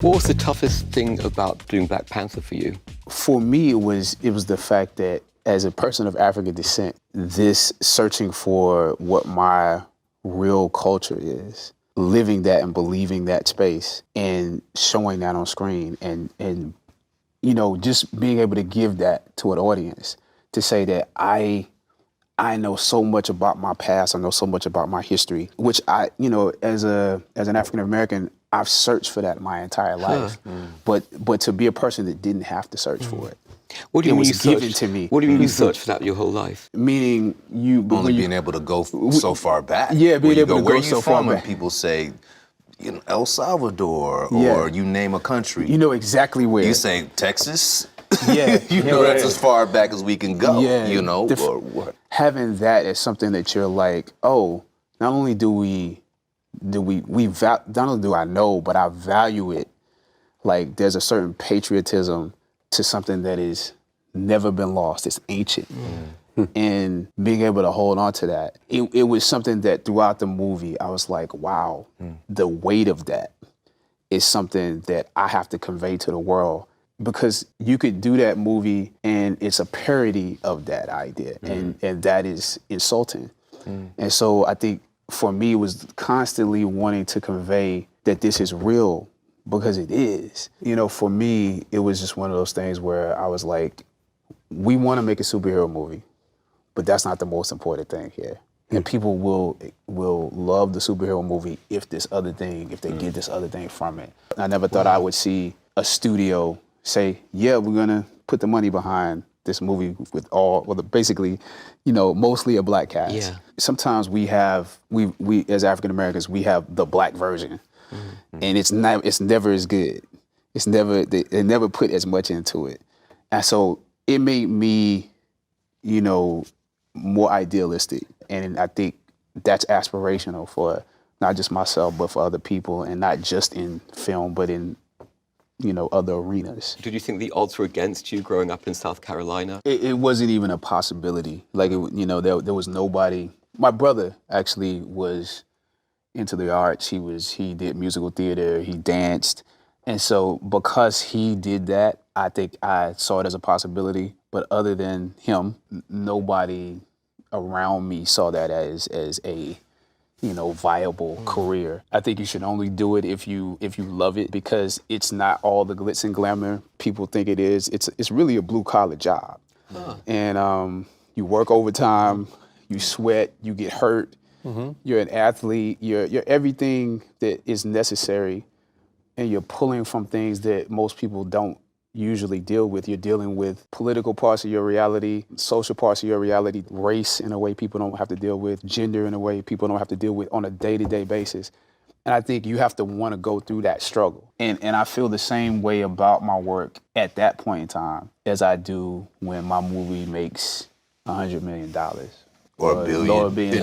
What was the toughest thing about doing Black Panther for you? For me, it was the fact that as a person of African descent, this searching for what my real culture is, living that and believing that space and showing that on screen and you know, just being able to give that to an audience, to say that I know so much about my past, I know so much about my history, which I, you know, as an African American, I've searched for that my entire life. But to be a person that didn't have to search for it. What do you It mean was you searched? given to me. What do you mean you searched for that your whole life? Meaning you Only being able to go so far back. Yeah, being Where you able to where go you so far from, and back. people say, you know, El Salvador, Yeah. or you name a country. You know exactly where. You say Texas. Yeah, you know that's as far back as we can go. Yeah, you know, or what? Having that as something that you're like, oh, not only not only do I know, but I value it. Like there's a certain patriotism to something that is never been lost. It's ancient. And being able to hold on to that, it was something that throughout the movie, I was like, wow, the weight of that is something that I have to convey to the world. Because you could do that movie and it's a parody of that idea, and that is insulting. And so I think for me, it was constantly wanting to convey that this is real, because it is. You know, for me, it was just one of those things where I was like, we want to make a superhero movie, but that's not the most important thing here. And people will love the superhero movie if they get this other thing from it. I never thought I would see a studio say, yeah, we're gonna put the money behind this movie with basically, you know, mostly a Black cast. Yeah. Sometimes we as African Americans, we have the Black version, and it's never as good. They never put as much into it, and so it made me, you know, more idealistic, and I think that's aspirational for not just myself, but for other people, and not just in film, but in, you know, other arenas. Did you think the odds were against you growing up in South Carolina? It wasn't even a possibility. Like, you know, there was nobody. My brother actually was into the arts. He did musical theater, he danced. And so because he did that, I think I saw it as a possibility. But other than him, nobody around me saw that as a, you know, viable career. I think you should only do it if you love it, because it's not all the glitz and glamour people think it is. It's really a blue collar job. And you work overtime, you sweat, you get hurt. You're an athlete, you're everything that is necessary, and you're pulling from things that most people don't usually deal with. You're dealing with political parts of your reality, social parts of your reality, race in a way people don't have to deal with, gender in a way people don't have to deal with on a day-to-day basis. And I think you have to want to go through that struggle. And I feel the same way about my work at that point in time as I do when my movie makes $100 million. Or a billion. Or $1 billion.